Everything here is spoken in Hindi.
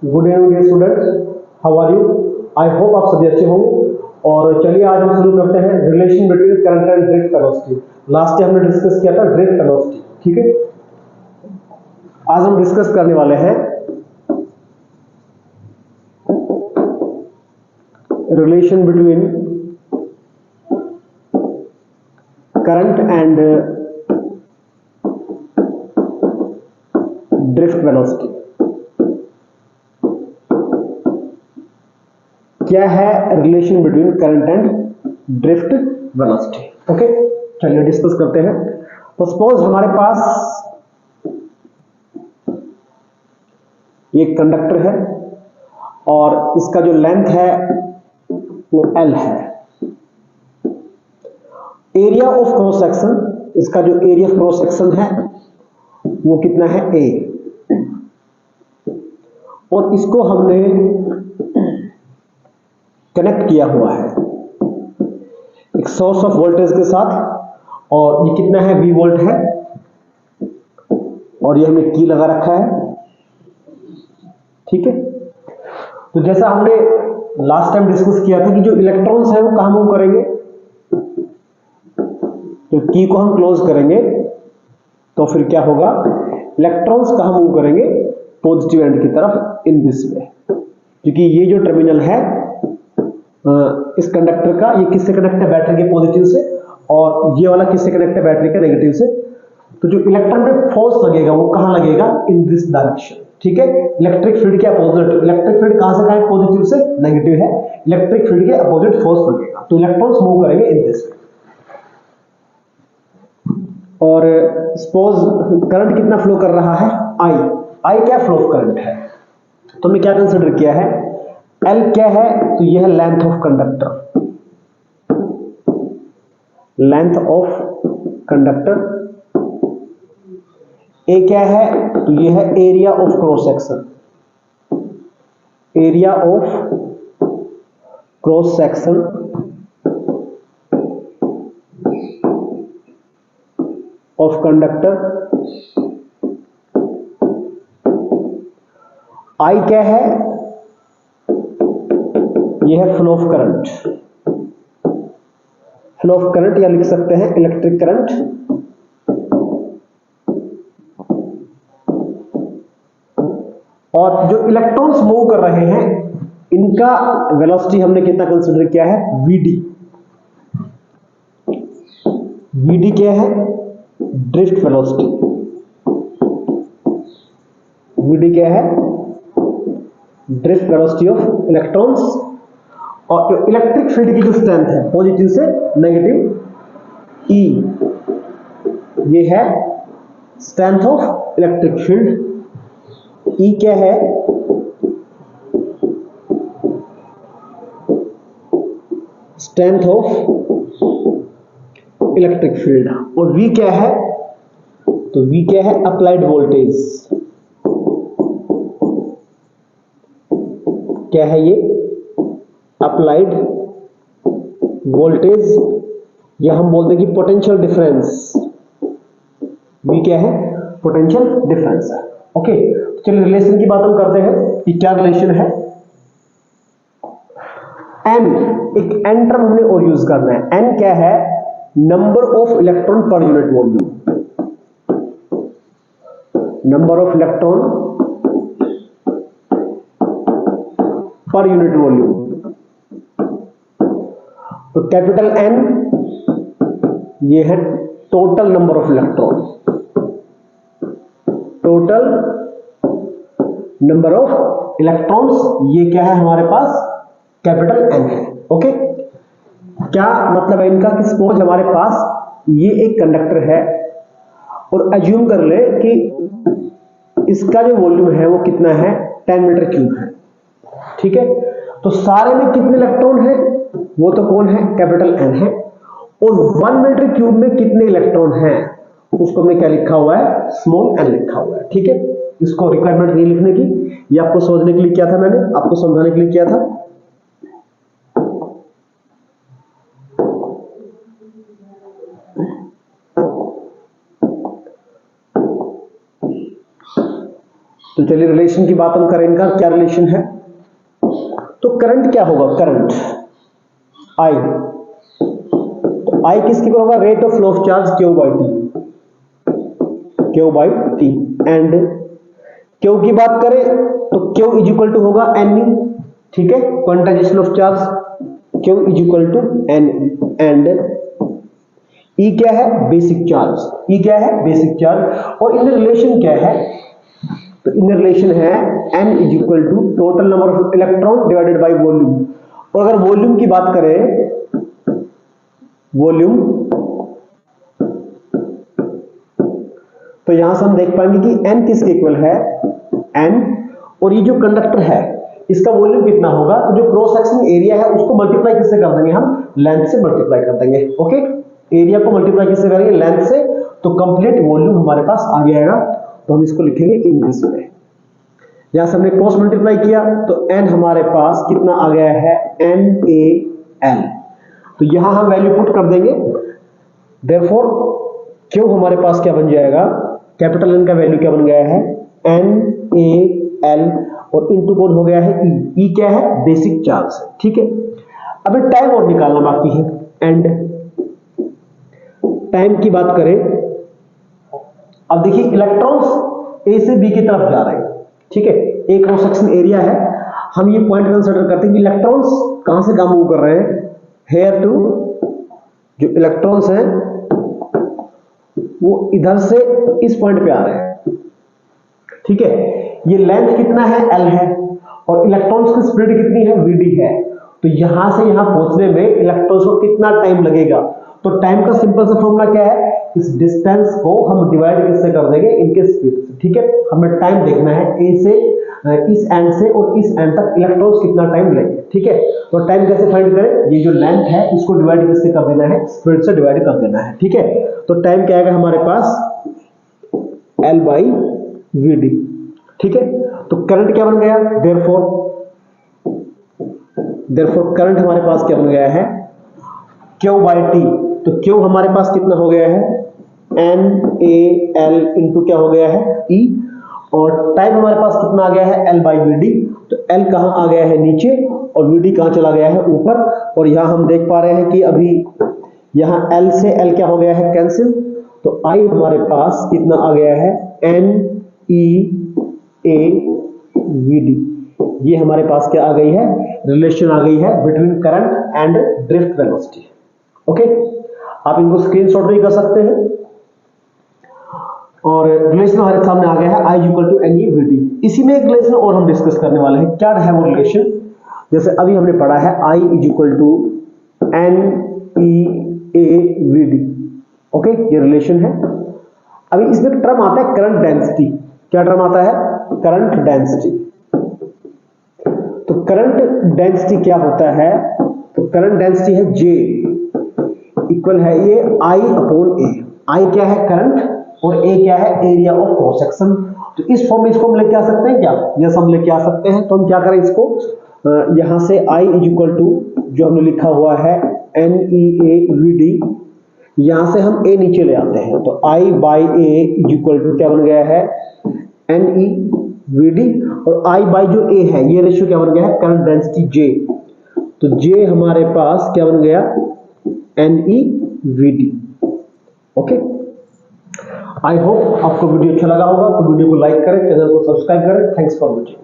Good evening students, how are you? I hope आप सभी अच्छे होंगे। और चलिए आज हम शुरू करते हैं relation between current and drift velocity. Last time हमने डिस्कस किया था ड्रिफ्ट वेलोसिटी, ठीक है। आज हम डिस्कस करने वाले हैं relation between current and drift velocity. क्या है relation between current and drift velocity? Okay, चलिए डिस्कस करते हैं। तो सपोज हमारे पास ये कंडक्टर है और इसका जो लेंथ है वो L है। एरिया ऑफ क्रॉस सेक्शन, इसका जो एरिया ऑफ क्रॉस सेक्शन है वो कितना है A, और इसको हमने कनेक्ट किया हुआ है एक सोर्स ऑफ वोल्टेज के साथ, और ये कितना है V वोल्ट है, और ये हमने की लगा रखा है, ठीक है। तो जैसा हमने लास्ट टाइम डिस्कस किया था कि जो इलेक्ट्रॉन्स है वो कहां मूव करेंगे, तो की को हम क्लोज करेंगे तो फिर क्या होगा, इलेक्ट्रॉन्स कहां मूव करेंगे, पॉजिटिव एंड की तरफ, इन दिस वे। क्योंकि ये जो टर्मिनल है इस कंडक्टर का, ये किससे कनेक्ट है, बैटरी के पॉजिटिव से, और ये वाला किससे कनेक्ट है, बैटरी के नेगेटिव से। तो जो इलेक्ट्रॉन पे फोर्स लगेगा वो कहां लगेगा, इन दिस डायरेक्शन, ठीक है। इलेक्ट्रिक फील्ड के अपोजिट, इलेक्ट्रिक फील्ड कहां से कहां है, पॉजिटिव से नेगेटिव है, इलेक्ट्रिक फील्ड के अपोजिट फोर्स लगेगा, तो इलेक्ट्रॉन्स मूव करेंगे इन दिस वे। और सपोज करंट कितना फ्लो कर रहा है, आई क्या फ्लो ऑफ करंट है, तो हमने क्या कंसीडर किया है, L क्या है, तो यह है length of conductor, length of conductor. A क्या है, तो यह है area of cross section, area of cross section of conductor. I क्या है, यह है flow of current, flow of current या लिख सकते हैं इलेक्ट्रिक करंट। और जो इलेक्ट्रॉन्स मूव कर रहे हैं इनका वेलोसिटी हमने कितना कंसीडर किया है, Vd। Vd क्या है, ड्रिफ्ट वेलोसिटी। Vd क्या है, ड्रिफ्ट वेलोसिटी ऑफ इलेक्ट्रॉन्स। और जो इलेक्ट्रिक फील्ड की जो स्ट्रेंथ है पॉजिटिव से नेगेटिव, E, ये है strength of electric field. E क्या है, स्ट्रेंथ ऑफ इलेक्ट्रिक फील्ड। और V क्या है, तो V क्या है, अप्लाइड वोल्टेज। क्या है ये, अप्लाइड वोल्टेज, या हम बोलते हैं कि पोटेंशियल डिफरेंस। V क्या है, पोटेंशियल डिफरेंस है। ओके, चलिए रिलेशन की बात हम करते हैं कि क्या रिलेशन है। N, एक N टर्म हमने और यूज करना है। N क्या है, number of electron per unit volume, number of electron per unit volume. तो कैपिटल N ये है total number of electron, total number of electrons, ये क्या है हमारे पास, कैपिटल N है। ओके, क्या मतलब है इनका, कि सपोज हमारे पास ये एक कंडक्टर है और अज्यूम कर ले कि इसका जो वॉल्यूम है वो कितना है, 10 मीटर क्यूब है, ठीक है। तो सारे में कितने इलेक्ट्रॉन है, वो तो कौन है, कैपिटल N है। और 1 मीटर क्यूब में कितने इलेक्ट्रॉन हैं, उसको हमने क्या लिखा हुआ है, स्मॉल n लिखा हुआ है, ठीक है। इसको रिक्वायरमेंट नहीं लिखने की, ये आपको सोचने के लिए किया था, मैंने आपको समझाने के लिए किया था। तो चलिए रिलेशन की बात हम करें, इनका क्या रिलेशन है। तो करंट क्या होगा, करंट आई, तो आई किसके इक्वल होगा, rate of flow of charge Q by T. And Q की बात करें तो क्यू इज इक्वल टू होगा एन ई, ठीक है, quantization of charge, Q is equal to N E. And E क्या है, बेसिक चार्ज, ई क्या है, बेसिक चार्ज। और इन रिलेशन क्या है, तो इन रिलेशन है n is equal to total number of electron divided by volume. और अगर वॉल्यूम की बात करें, वॉल्यूम, तो यहां से हम देख पाएंगे कि n किसके इक्वल है, n, और ये जो कंडक्टर है इसका वॉल्यूम कितना होगा, तो जो क्रॉस सेक्शन एरिया है उसको मल्टीप्लाई किससे कर देंगे, हम लेंथ से मल्टीप्लाई कर देंगे। ओके, एरिया को मल्टीप्लाई किससे करेंगे, लेंथ से, तो कंप्लीट वॉल्यूम हमारे पास आ जाएगा। तो हम इसको लिखेंगे इंग्लिश में, यहां से हमने क्रॉस मल्टीप्लाई किया तो n हमारे पास कितना आ गया है, NaL। तो यहां हम वैल्यू पुट कर देंगे, देयरफॉर क्यू हमारे पास क्या बन जाएगा, कैपिटल N का वैल्यू क्या बन गया है, NaL, और इनटू कौन हो गया है, E। E क्या है, बेसिक चार्ज, ठीक है। अभी टाइम और निकालना बाकी है। एंड टाइम की बात करें, अब देखिए इलेक्ट्रॉन्स ए से बी की तरफ जा रहे हैं, ठीक है, एक क्रॉस सेक्शन एरिया है, हम ये पॉइंट कंसीडर करते हैं कि इलेक्ट्रॉन्स कहां से कहां मूव कर रहे हैं, हेयर टू, जो इलेक्ट्रॉन्स हैं वो इधर से इस पॉइंट पे आ रहे हैं, ठीक है। ये लेंथ कितना है, L है, और इलेक्ट्रॉन्स की स्पीड कितनी है, Vd है। तो यहां से यहां पहुंचने में इलेक्ट्रॉन्स को कितना टाइम लगेगा, तो टाइम का सिंपल सा फॉर्मूला क्या है, इस डिस्टेंस को हम डिवाइड किससे कर देंगे, इनके स्पीड से, ठीक है। हमें टाइम देखना है ए से, इस एंड से और इस एंड तक इलेक्ट्रॉन्स कितना टाइम लेंगे, ठीक है। तो टाइम कैसे फाइंड करें, ये जो लेंथ है इसको डिवाइड किससे कर देना है, स्पीड से डिवाइड कर देना है, ठीक है। तो टाइम क्या आएगा हमारे पास, L/Vd, ठीक है। तो करंट क्या बन गया, देयरफॉर करंट हमारे पास क्या बन गया है, Q/T। तो Q हमारे पास कितना हो गया है, NaL इंटू क्या हो गया है, E। और टाइम हमारे पास कितना आ गया है, L/Vd। तो L कहां आ गया है, नीचे, और Vd कहां चला गया है, ऊपर। और यहां हम देख पा रहे हैं कि अभी यहां L से L क्या हो गया है, कैंसिल। तो I हमारे पास कितना आ गया है, NeAVd। ये हमारे पास क्या आ गई है, रिलेशन आ गई है between current and drift velocity. Okay, आप इनको स्क्रीनशॉट भी कर सकते हैं। और रिलेशन हमारे सामने आ गया है, I इक्वल टू NeVd। इसी में एक रिलेशन और हम डिस्कस करने वाले हैं, क्या है वो रिलेशन, जैसे अभी हमने पढ़ा है I is equal to NeAVd। Okay, ये रिलेशन है। अभी इसमें एक टर्म आता है करंट डेंसिटी, क्या टर्म आता है, करंट डेंसिटी। तो करंट डेंसिटी क्या होता है, तो करंट डेंसिटी है J, इक्वल है ये I/A। I क्या है, करंट, और A क्या है, एरिया ऑफ क्रॉस सेक्शन। तो इस फॉर्म में इसको हम लेके आ सकते हैं क्या, यस हम लेके आ सकते हैं। तो हम क्या करें इसको, यहां से I इज इक्वल टू जो हमने लिखा हुआ है NeAVd, यहां से हम A नीचे ले आते हैं, तो I/A इज इक्वल टू क्या बन गया है, NeVd। और I बाई जो A है, ये रेशियो क्या बन गया है, करंट डेंसिटी J। तो J हमारे पास क्या बन गया, NeVd। ओके, आई होप आपको वीडियो अच्छा लगा होगा, तो वीडियो को लाइक करें, चैनल को सब्सक्राइब करें। Thanks for watching.